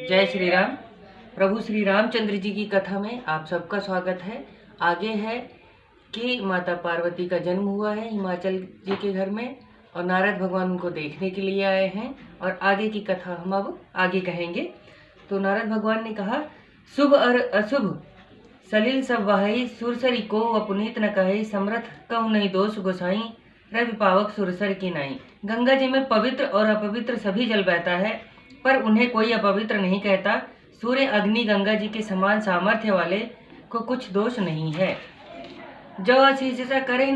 जय श्री राम। प्रभु श्री रामचंद्र जी की कथा में आप सबका स्वागत है। आगे है कि माता पार्वती का जन्म हुआ है हिमाचल जी के घर में और नारद भगवान उनको देखने के लिए आए हैं और आगे की कथा हम अब आगे कहेंगे। तो नारद भगवान ने कहा, शुभ और अशुभ सलिल सब वहाई, सुरसरी को अपुनीत न कहे, समरथ कहूँ नहीं दोष गोसाई, रवि पावक सुरसर की नाई। गंगा जी में पवित्र और अपवित्र सभी जल बहता है, पर उन्हें कोई अपवित्र नहीं कहता। सूर्य अग्नि गंगा जी के समान सामर्थ्य वाले को कुछ दोष नहीं है। जो आशीष करे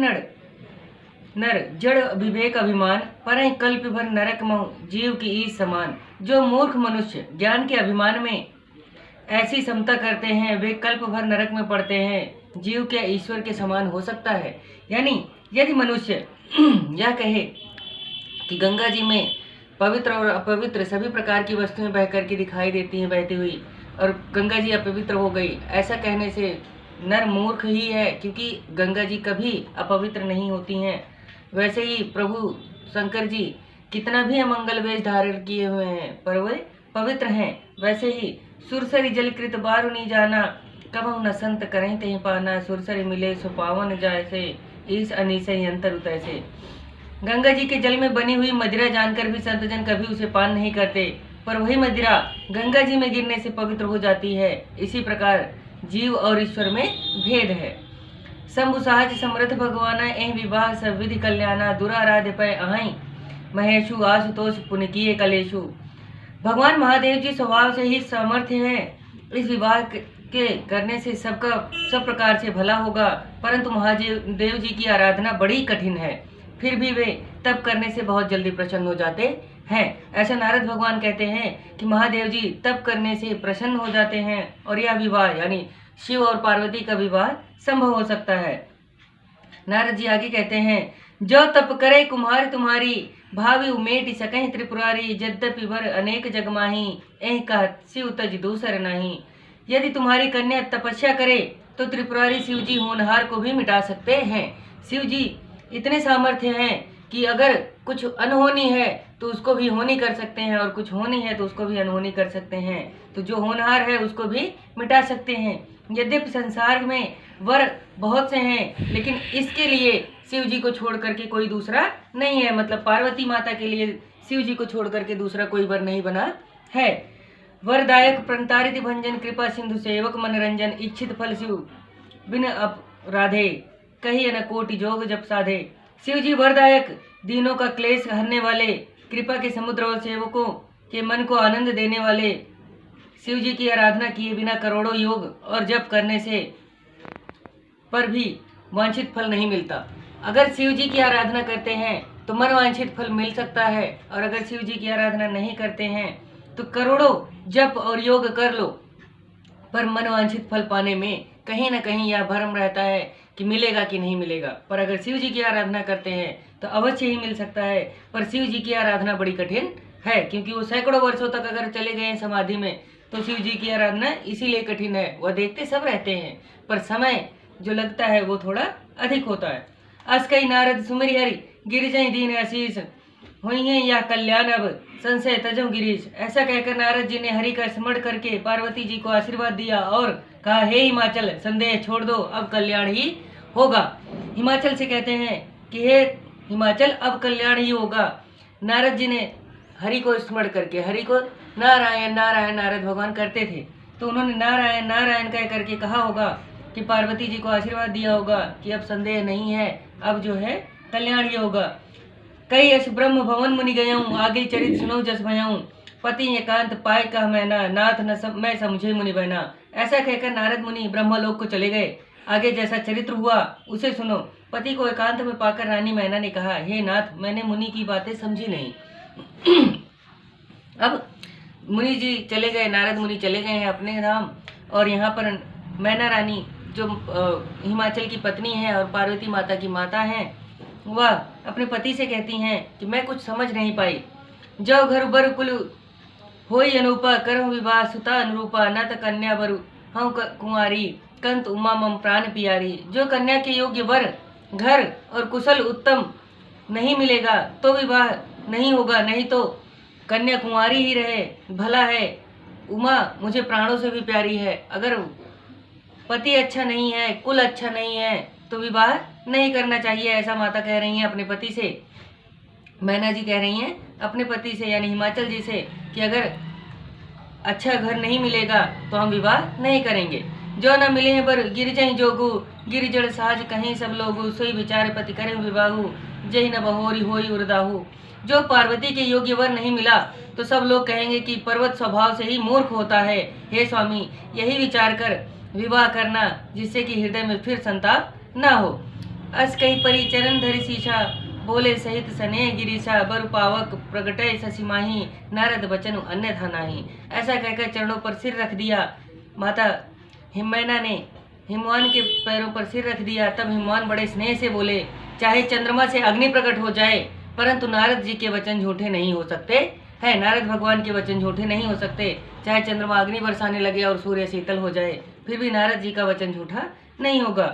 नर जड़ विवेक अभिमान, पर कल्प भर नरक महु जीव की ईस समान। जो मूर्ख मनुष्य ज्ञान के अभिमान में ऐसी समता करते हैं, वे कल्प भर नरक में पड़ते हैं। जीव क्या ईश्वर के समान हो सकता है? यानी यदि मनुष्य यह कहे कि गंगा जी में पवित्र और अपवित्र सभी प्रकार की वस्तुएं बह करके दिखाई देती हैं बहती हुई, और गंगा जी अपवित्र हो गई, ऐसा कहने से नर मूर्ख ही है, क्योंकि गंगा जी कभी अपवित्र नहीं होती हैं। वैसे ही प्रभु शंकर जी कितना भी अमंगल वेश धारण किए हुए हैं, पर वे पवित्र हैं। वैसे ही सुरसरी जलकृत बारुनी जाना, कबहु न संत करें तेहि पाना। सुरसरी मिले सो पावन जैसे, इस अनिसई अंतर उतैसे। गंगा जी के जल में बनी हुई मदिरा जानकर भी संतजन कभी उसे पान नहीं करते, पर वही मदिरा गंगा जी में गिरने से पवित्र हो जाती है। इसी प्रकार जीव और ईश्वर में भेद है। शंभु सहज समर्थ भगवाना, एह विवाह सब विधि कल्याणा। दुराराध्य पै अहै महेशु, आशुतोष पुण्य किए कलेशु। भगवान महादेव जी स्वभाव से ही समर्थ हैं। इस विवाह के करने से सब प्रकार से भला होगा, परंतु महादेव जी की आराधना बड़ी कठिन है। फिर भी वे तप करने से बहुत जल्दी प्रसन्न हो जाते हैं। ऐसा नारद भगवान कहते हैं कि महादेव जी तप करने से प्रसन्न हो जाते हैं और यह विवाह यानी शिव और पार्वती का विवाह संभव हो सकता है। नारद जी आगे कहते हैं, जो तप करे कुम्हार तुम्हारी, भावी उमेट सकहि त्रिपुरारी। यद्यपि वर अनेक जगमाही, एह कहत शिव तज दूसर नहीं। यदि तुम्हारी कन्या तपस्या करे तो त्रिपुरारी शिव जी होनहार को भी मिटा सकते हैं। शिव जी इतने सामर्थ्य हैं कि अगर कुछ अनहोनी है तो उसको भी होनी कर सकते हैं, और कुछ होनी है तो उसको भी अनहोनी कर सकते हैं। तो जो होनहार है उसको भी मिटा सकते हैं। यद्यपि संसार में वर बहुत से हैं, लेकिन इसके लिए शिव जी को छोड़ करके कोई दूसरा नहीं है। मतलब पार्वती माता के लिए शिव जी को छोड़ करके दूसरा कोई वर नहीं बना है। वरदायक प्रंतारित भंजन, कृपा सिंधु सेवक मनोरंजन। इच्छित फल शिव बिन अपराधे, कही न कोटि जोग जप साधे। शिव जी वरदायक, दीनों का क्लेश हरने वाले, कृपा के समुद्र और सेवकों के मन को आनंद देने वाले। शिव जी की आराधना किए बिना करोड़ों योग और जप करने से पर भी वांछित फल नहीं मिलता। अगर शिव जी की आराधना करते हैं तो मन वांछित फल मिल सकता है, और अगर शिव जी की आराधना नहीं करते हैं तो करोड़ों जप और योग कर लो, पर मन वांछित फल पाने में कहीं न कहीं यह भ्रम रहता है कि मिलेगा कि नहीं मिलेगा। पर अगर शिव जी की आराधना करते हैं तो अवश्य ही मिल सकता है। पर शिव जी की आराधना बड़ी कठिन है, क्योंकि वो सैकड़ों वर्षों तक अगर चले गए हैं समाधि में, तो शिव जी की आराधना इसीलिए कठिन है। वह देखते सब रहते हैं, पर समय जो लगता है वो थोड़ा अधिक होता है। अस कई नारद सुमरि हरि, गिरिजय दीन आशीष, हुई है या कल्याण अब संशय तजो गिरीश। ऐसा कहकर नारद जी ने हरि का स्मरण करके पार्वती जी को आशीर्वाद दिया और कहा, हे हिमाचल, संदेह छोड़ दो, अब कल्याण ही होगा। हिमाचल से कहते हैं कि हे हिमाचल, अब कल्याण ही होगा। नारद जी ने हरि को स्मरण करके, हरि को नारायण नारायण नारद भगवान करते थे, तो उन्होंने नारायण नारायण कह करके कहा होगा कि पार्वती जी को आशीर्वाद दिया होगा कि अब संदेह नहीं है, अब जो है कल्याण ही होगा। कई यश ब्रह्म भवन मुनि गयाऊं, आगे चरित सुनो जस भयाऊं। पति एकांत पाए कह मैना, नाथ न मैं समझे मुनि बहना। ऐसा कहकर नारद मुनि ब्रह्मलोक को चले गए। आगे जैसा चरित्र हुआ उसे सुनो। पति को एकांत में पाकर रानी मैना ने कहा, हे नाथ, मैंने मुनि की बातें समझी नहीं। अब मुनि जी चले गए, नारद मुनि चले गए हैं अपने धाम, और यहाँ पर मैना रानी जो हिमाचल की पत्नी है और पार्वती माता की माता हैं, वह अपने पति से कहती हैं कि मैं कुछ समझ नहीं पाई। जो घर बर कुल होई अनुपा, करहु विवाह सुता अनुरूपा। न त कन्या बरु हूँ कुंवारी, कंत उमा मम प्राण पियारी। जो कन्या के योग्य वर, घर और कुशल उत्तम नहीं मिलेगा तो विवाह नहीं होगा, नहीं तो कन्या कुंवारी ही रहे भला है। उमा मुझे प्राणों से भी प्यारी है। अगर पति अच्छा नहीं है, कुल अच्छा नहीं है, तो विवाह नहीं करना चाहिए, ऐसा माता कह रही हैं अपने पति से। मैना जी कह रही हैं अपने पति से यानी हिमाचल जी से कि अगर अच्छा घर नहीं मिलेगा तो हम विवाह नहीं करेंगे। जो न मिले हैं बर गिरजई जोगु, गिरिजड़ साज कहीं सब लोगु, सोई विचार पति करें विवाहु, जय न बहोरी होई उर्दाहु। जो पार्वती के योग्य वर नहीं मिला तो सब लोग कहेंगे कि पर्वत स्वभाव से ही मूर्ख होता है। हे स्वामी, यही विचार कर विवाह करना, जिससे कि हृदय में फिर संताप न हो। अस कही परी चरण धरि शीशा, बोले सहित सने गिरीशा, बर पावक प्रगटय ससीमाही, नारद बचन अन्यथा नाही। ऐसा कहकर चरणों पर सिर रख दिया माता हिमैना ने, हिमवान के पैरों पर सिर रख दिया। तब हिमवान बड़े स्नेह से बोले, चाहे चंद्रमा से अग्नि प्रकट हो जाए, परंतु नारद जी के वचन झूठे नहीं हो सकते है। नारद भगवान के वचन झूठे नहीं हो सकते। चाहे चंद्रमा अग्नि बरसाने लगे और सूर्य शीतल हो जाए, फिर भी नारद जी का वचन झूठा नहीं होगा।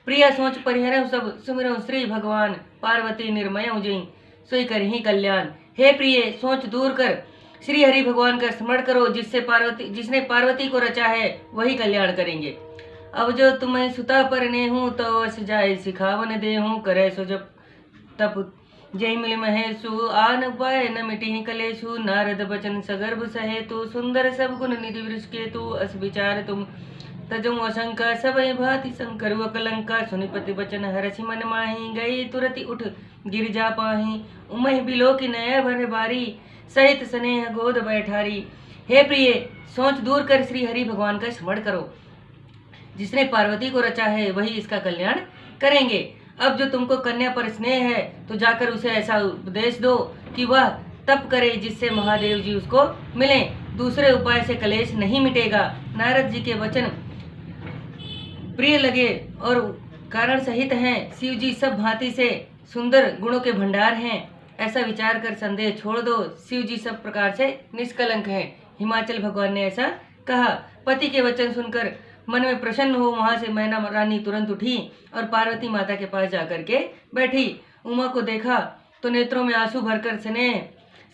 प्रिया सोच परिहरहु सब, सुमिरहु श्री भगवान, पार्वती निर्मय उजई, सोई करहि कल्याण। हे प्रिय, सोच दूर कर श्री हरि भगवान का स्मरण करो, जिसने पार्वती को रचा है वही कल्याण करेंगे। अब जो तुम्हें सुता पर ने हूँ, तो अस जाय सिखावन दे हूँ, करे सो जब तप जय मिल महेशु, आन पाए न मिटी कलेशु, नारद बचन सगर्भ सहे तु, सुंदर सब गुण निधि वृष के तु, अस विचार तुम तजम अशंका, सब भांति शंकर कलंका, सुनिपति बचन हरसि मन माही, गई तुरति उठ गिरजा पाही, उमहि बिलो की नया भर बारी, सहित स्नेह गोद बैठारी। हे प्रिय, सोच दूर कर श्री हरि भगवान का स्मरण करो, जिसने पार्वती को रचा है वही इसका कल्याण करेंगे। अब जो तुमको कन्या पर स्नेह है, तो जाकर उसे ऐसा उपदेश दो कि वह तप करे, जिससे महादेव जी उसको मिले। दूसरे उपाय से कलेश नहीं मिटेगा। नारद जी के वचन प्रिय लगे और कारण सहित हैं। शिव जी सब भांति से सुंदर गुणों के भंडार हैं, ऐसा विचार कर संदेह छोड़ दो। शिव जी सब प्रकार से निष्कलंक हैं। हिमाचल भगवान ने ऐसा कहा। पति के वचन सुनकर मन में प्रसन्न हो वहां से मैना रानी तुरंत उठी और पार्वती माता के पास जाकर के बैठी। उमा को देखा तो नेत्रों में आंसू भरकर स्नेह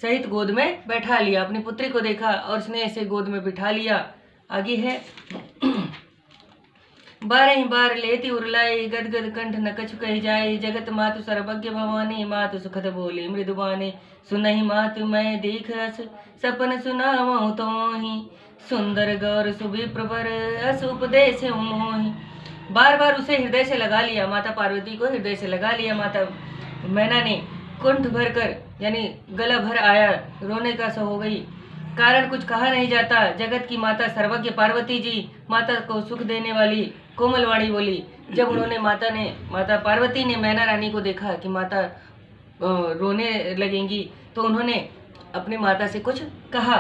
सहित गोद में बैठा लिया। अपनी पुत्री को देखा और स्नेह से गोद में बिठा लिया। आगे है 12 बार लेती उरलाई, गदगद कंठ न कछु कही जाए, जगत मातु सर्वज्ञ भवानी, मातु सुखद बोली मृदुबानी, सुनहि मातु मैं देख अस, सपन सुनावहु तोहि, सुंदर गौर सुभी प्रवर, अस उपदेश मोहि। बार बार उसे हृदय से लगा लिया, माता पार्वती को हृदय से लगा लिया। माता मैना ने कुंठ भर कर यानी गला भर आया, रोने का सा हो गई। कारण कुछ कहा नहीं जाता। जगत की माता सर्वज्ञ पार्वती जी माता को सुख देने वाली कोमलवाणी बोली। जब उन्होंने माता पार्वती ने मैना रानी को देखा कि माता रोने लगेंगी, तो उन्होंने अपनी माता से कुछ कहा।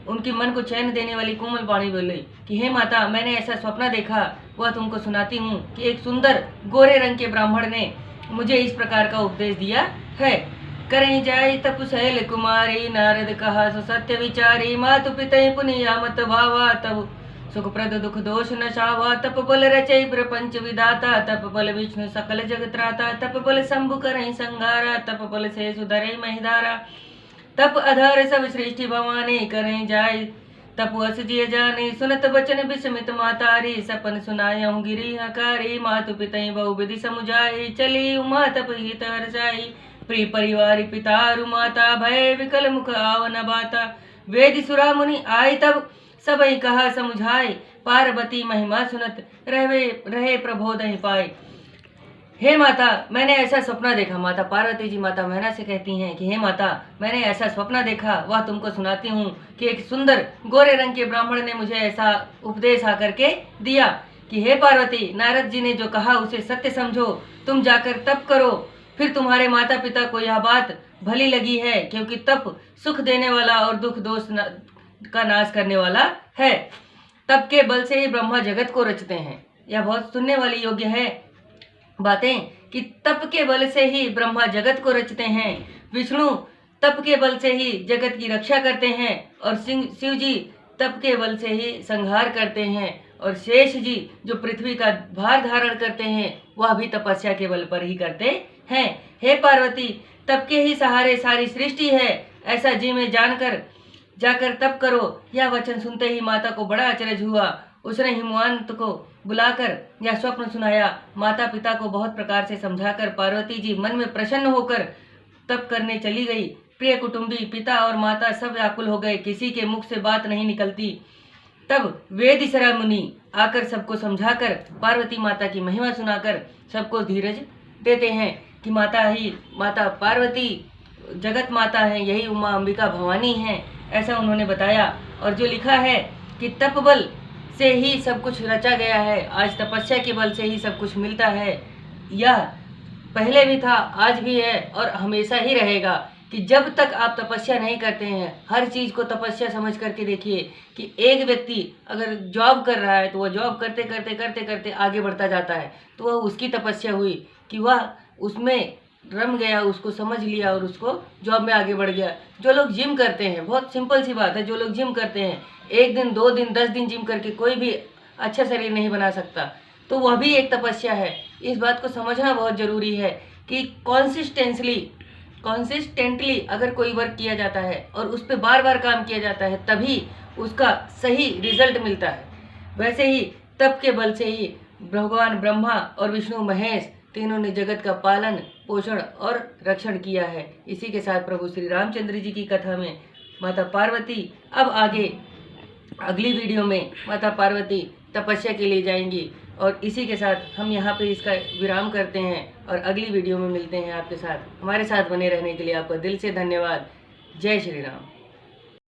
उनकी मन को चैन देने वाली कोमल वाणी बोली कि हे माता, मैंने ऐसा सपना देखा, वह तुमको सुनाती हूँ कि एक सुंदर गोरे रंग के ब्राह्मण ने मुझे इस प्रकार का उपदेश दिया है। करें जाय तप शैल कुमारी, नारद कहा सो सत्य विचारी, मातु पिता पुनिया मत भावा, तब सुखप्रद दुख दोष न शावा, तप बल रचय प्रपंच विदाता, तप बल विष्णु सकल जगत्राता, तप बल शंभु करहि संहारा, तप बल से सुधरहि महिधारा, तप अधर सब सृष्टि भवानी, करें जाय तप अस जिय जानी, सुनत बचन विस्मित मातारी, सपन सुनायहु गिरी हकारी, मातु पितहि बहु विधि समुझाई, चली उमा तप हित हर्षाई, प्रिय परिवार पितारु माता, भय विकल मुख आवन बाता, वेद सुरा मुनि आय तब सबई कहा समुझाए, पार्वती महिमा सुनत रहे प्रबोध ही पाए। हे माता, मैंने ऐसा सपना देखा। माता पार्वती जी माता मैना से कहती हैं कि हे माता, मैंने ऐसा सपना देखा, वह तुमको सुनाती हूँ कि एक सुंदर गोरे रंग के ब्राह्मण ने मुझे ऐसा उपदेश आकर के दिया कि हे पार्वती, नारद जी ने जो कहा उसे सत्य समझो, तुम जाकर तप करो, फिर तुम्हारे माता पिता को यह बात भली लगी है, क्योंकि तप सुख देने वाला और दुख दोष का नाश करने वाला है। तप के बल से ही ब्रह्मा जगत को रचते हैं। यह बहुत सुनने वाली योग्य है बातें कि तप के बल से ही ब्रह्मा जगत को रचते हैं, विष्णु तप के बल से ही जगत की रक्षा करते हैं, और शिव जी तप के बल से ही संहार करते हैं, और शेष जी जो पृथ्वी का भार धारण करते हैं वह भी तपस्या के बल पर ही करते हैं। हे पार्वती, तप के ही सहारे सारी सृष्टि है, ऐसा जी में जानकर जाकर तप करो। यह वचन सुनते ही माता को बड़ा अचरज हुआ। उसने हिमवंत को बुलाकर यह स्वप्न सुनाया। माता पिता को बहुत प्रकार से समझाकर पार्वती जी मन में प्रसन्न होकर तप करने चली गई। प्रिय कुटुंबी, पिता और माता सब व्याकुल हो गए, किसी के मुख से बात नहीं निकलती। तब वेदिसरा मुनि आकर सबको समझाकर पार्वती माता की महिमा सुनाकर सबको धीरज देते हैं कि माता पार्वती जगत माता है, यही उमा अंबिका भवानी है, ऐसा उन्होंने बताया। और जो लिखा है कि तप बल से ही सब कुछ रचा गया है, आज तपस्या के बल से ही सब कुछ मिलता है। यह पहले भी था, आज भी है और हमेशा ही रहेगा कि जब तक आप तपस्या नहीं करते हैं, हर चीज़ को तपस्या समझ करके देखिए कि एक व्यक्ति अगर जॉब कर रहा है तो वह जॉब करते करते करते करते आगे बढ़ता जाता है, तो वह उसकी तपस्या हुई कि वह उसमें रम गया, उसको समझ लिया और उसको जॉब में आगे बढ़ गया। जो लोग जिम करते हैं, बहुत सिंपल सी बात है, जो लोग जिम करते हैं 1 दिन 2 दिन 10 दिन जिम करके कोई भी अच्छा शरीर नहीं बना सकता, तो वह भी एक तपस्या है। इस बात को समझना बहुत ज़रूरी है कि कॉन्सिस्टेंटली अगर कोई वर्क किया जाता है और उस पर बार बार काम किया जाता है, तभी उसका सही रिजल्ट मिलता है। वैसे ही तप के बल से ही भगवान ब्रह्मा और विष्णु महेश तीनों ने जगत का पालन पोषण और रक्षण किया है। इसी के साथ प्रभु श्री रामचंद्र जी की कथा में माता पार्वती अब आगे अगली वीडियो में माता पार्वती तपस्या के लिए जाएंगी। और इसी के साथ हम यहाँ पे इसका विराम करते हैं और अगली वीडियो में मिलते हैं आपके साथ। हमारे साथ बने रहने के लिए आपका दिल से धन्यवाद। जय श्री राम।